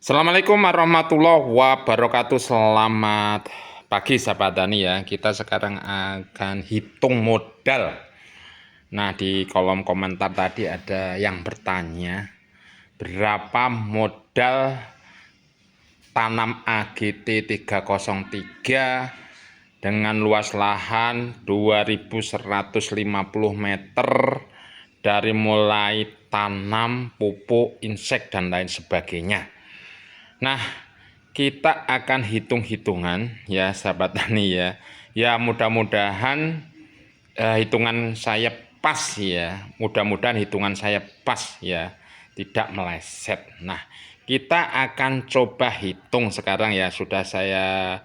Assalamualaikum warahmatullahi wabarakatuh. Selamat pagi sahabat tani ya. Kita sekarang akan hitung modal. Nah, di kolom komentar tadi ada yang bertanya berapa modal tanam AGT 303 dengan luas lahan 2150 meter dari mulai tanam, pupuk, insek dan lain sebagainya. Nah, kita akan hitung-hitungan ya sahabat tani ya. Ya mudah-mudahan hitungan saya pas ya. Mudah-mudahan hitungan saya pas ya, tidak meleset. Nah, kita akan coba hitung sekarang ya. Sudah saya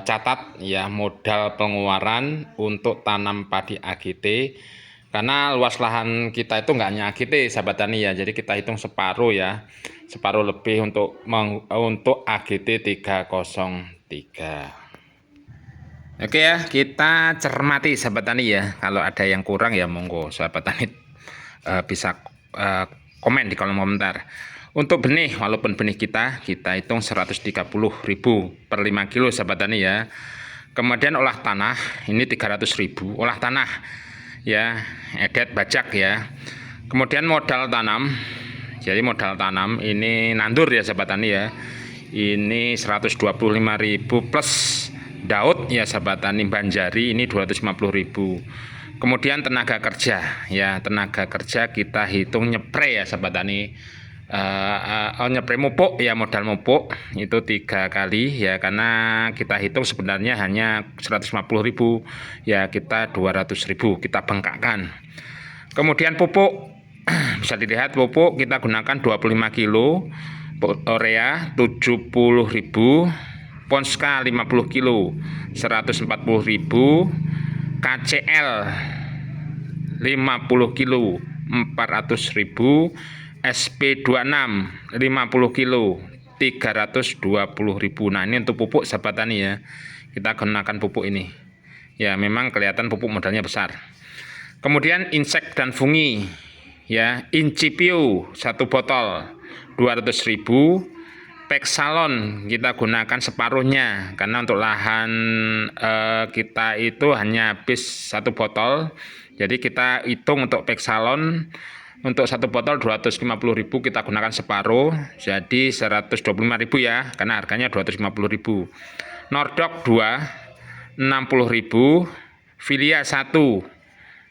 catat ya modal pengeluaran untuk tanam padi AGT. Karena luas lahan kita itu nggak hanya AGT sahabat tani ya. Jadi kita hitung separuh ya. Separuh lebih untuk AGT 303. Oke ya, kita cermati sahabat tani ya. Kalau ada yang kurang ya monggo sahabat tani bisa komen di kolom komentar. Untuk benih, walaupun benih kita hitung 130.000 per 5 kilo sahabat tani ya. Kemudian olah tanah ini 300.000 olah tanah ya, edet bajak ya. Kemudian modal tanam. Jadi modal tanam ini nandur ya sahabat tani ya. Ini 125.000 plus daud ya sahabat tani banjari ini 250.000. Kemudian tenaga kerja ya, tenaga kerja kita hitung nyepre ya sahabat tani. Nyepre mupuk ya, modal mupuk itu 3 kali ya, karena kita hitung sebenarnya hanya 150.000 ya, kita 200.000 kita bengkakkan. Kemudian pupuk bisa dilihat pupuk kita gunakan 25 kilo, urea 70.000, Ponska 50 kilo 140.000, KCL 50 kilo 400.000, SP26 50 kilo 320.000. Nah, ini untuk pupuk sahabat tani ya. Kita gunakan pupuk ini. Ya, memang kelihatan pupuk modalnya besar. Kemudian insek dan fungi ya, Incipio 1 botol 200.000, Pexalon kita gunakan separuhnya karena untuk lahan kita itu hanya habis 1 botol. Jadi kita hitung untuk Pexalon untuk 1 botol 250.000 kita gunakan separuh, jadi 125.000 ya, karena harganya 250.000. Nordok 2 60.000, Filia 1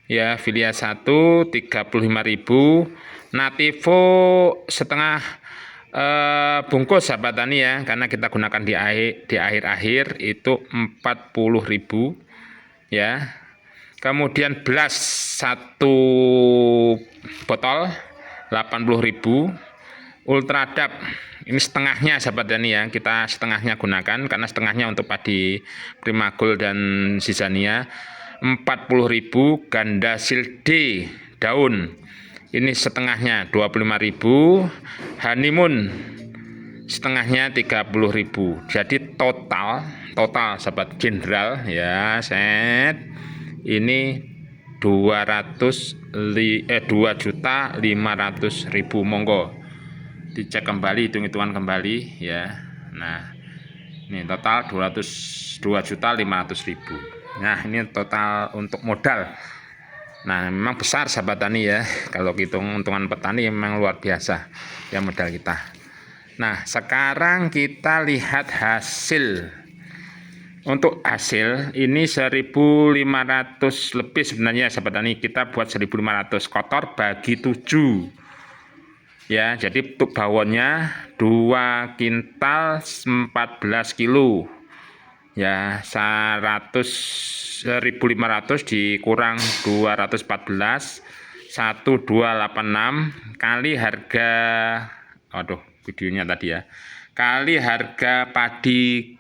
ya, Filia 1 35.000, Nativo setengah bungkus sahabat tani ya, karena kita gunakan di akhir itu 40.000 ya. Kemudian Blast 1 botol 80.000, Ultradap ini setengahnya sahabat tani ya, kita setengahnya gunakan karena setengahnya untuk padi Primagol dan Zizania. 40.000, Gandasil D daun ini setengahnya 25.000, Honeymoon setengahnya 30.000. Jadi total sahabat jenderal ya, ini 2.500.000. Monggo dicek kembali, hitung-hitungan kembali ya. Nah, ini total 2.500.000. Nah, ini total untuk modal. Nah, memang besar sahabat tani ya. Kalau hitungan petani memang luar biasa ya modal kita. Nah, sekarang kita lihat hasil. Untuk hasil ini 1.500 lebih sebenarnya sahabat tani. Kita buat 1.500 kotor bagi 7 ya. Jadi untuk bawonnya 2 kintal 14 kilo ya, 1.500 dikurang 214 1286 kali harga, aduh videonya tadi ya, kali harga padi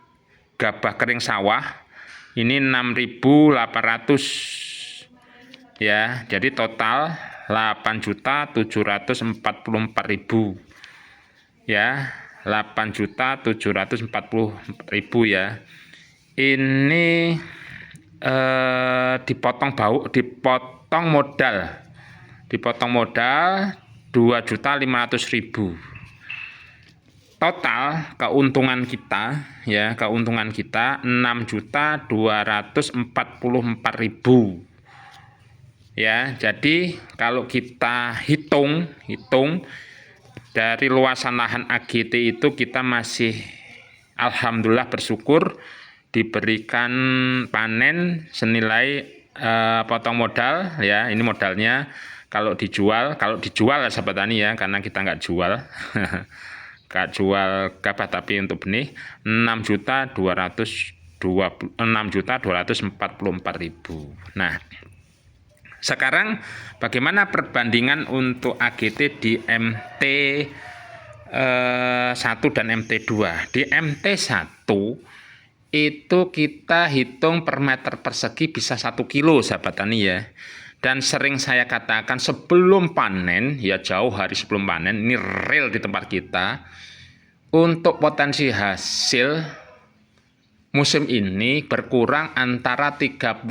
gabah kering sawah ini 6.800 ya, jadi total 8.744.000 ya, 8.744.000 ya. Ini dipotong modal 2.500.000 total keuntungan kita ya, keuntungan kita 6.244.000 ya. Jadi kalau kita hitung dari luasan lahan AGT itu, kita masih alhamdulillah bersyukur diberikan panen senilai potong modal ya. Ini modalnya kalau dijual ya sahabat tani ya, karena kita nggak jual nggak jual gabah tapi untuk benih, 6.244.000. Nah, sekarang bagaimana perbandingan untuk AGT di MT 1 dan MT 2? Di MT 1 itu kita hitung per meter persegi bisa 1 kilo sahabat tani ya. Dan sering saya katakan sebelum panen ya, jauh hari sebelum panen, ini real di tempat kita, untuk potensi hasil musim ini berkurang antara 30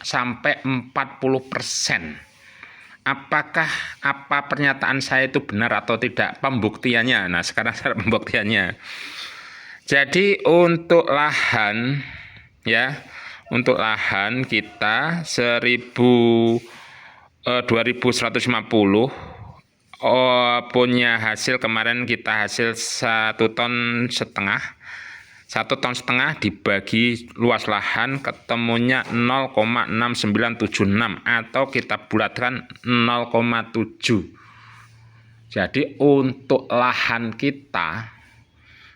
sampai 40%. Apakah pernyataan saya itu benar atau tidak? Pembuktiannya. Nah, sekarang saya pembuktiannya. Jadi untuk lahan ya, untuk lahan kita 2.150 punya hasil kemarin, kita hasil 1,5 ton. 1,5 ton dibagi luas lahan ketemunya 0,6976 atau kita bulatkan 0,7. Jadi untuk lahan kita,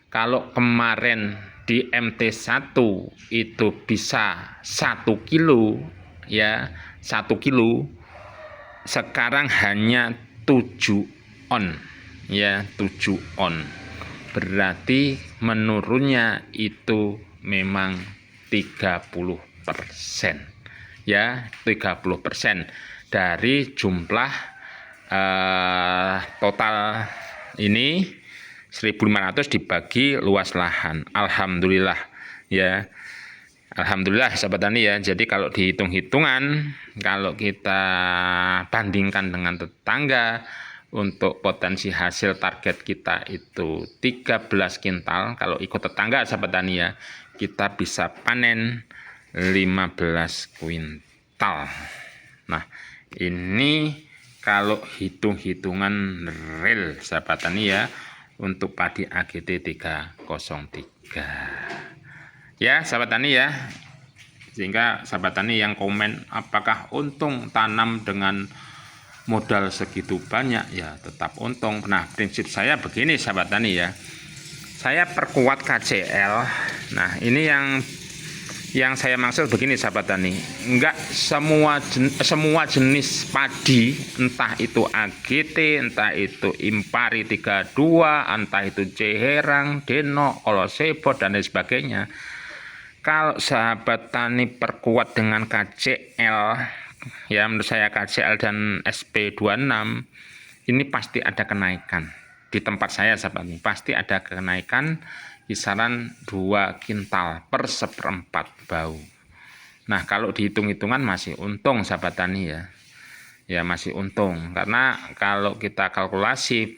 kalau kemarin di MT 1 itu bisa 1 kilo ya, 1 kilo, sekarang hanya 7 on ya, 7 on. Berarti menurunnya itu memang 30% ya, 30% dari jumlah total ini 1.500 dibagi luas lahan. Alhamdulillah ya, alhamdulillah sahabat tani ya. Jadi kalau dihitung-hitungan, kalau kita bandingkan dengan tetangga, untuk potensi hasil target kita itu 13 kintal. Kalau ikut tetangga sahabat tani ya, kita bisa panen 15 kuintal. Nah, ini kalau hitung-hitungan real sahabat tani ya, untuk padi AGT 303 ya sahabat tani ya. Sehingga sahabat tani yang komen apakah untung tanam dengan modal segitu banyak, ya tetap untung. Nah, prinsip saya begini sahabat tani ya, saya perkuat KCL. Nah, ini yang saya maksud begini sahabat tani, enggak semua jenis padi, entah itu AGT, entah itu Impari 32, entah itu Ceherang, Deno, Kolosebo dan lain sebagainya. Kalau sahabat tani perkuat dengan KCL ya, menurut saya KCL dan SP26 ini pasti ada kenaikan. Di tempat saya sahabat tani pasti ada kenaikan kisaran 2 kintal per 1/4 bau. Nah, kalau dihitung-hitungan masih untung sahabat tani ya. Ya masih untung, karena kalau kita kalkulasi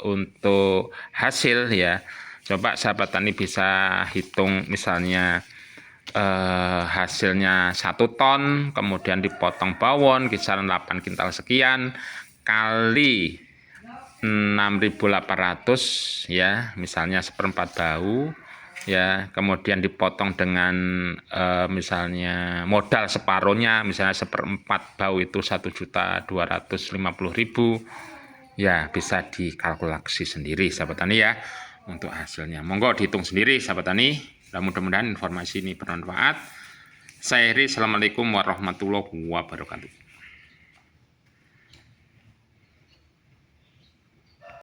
untuk hasil ya, coba sahabat tani bisa hitung misalnya hasilnya 1 ton, kemudian dipotong bawon kisaran 8 kintal sekian, kali 6.800 ya, misalnya 1/4 bau ya, kemudian dipotong dengan misalnya modal separuhnya, misalnya 1/4 bau itu 1.250.000 ya, bisa dikalkulasi sendiri sahabat tani ya untuk hasilnya. Monggo dihitung sendiri sahabat tani. Mudah-mudahan informasi ini bermanfaat. Saya Heri, assalamualaikum warahmatullahi wabarakatuh.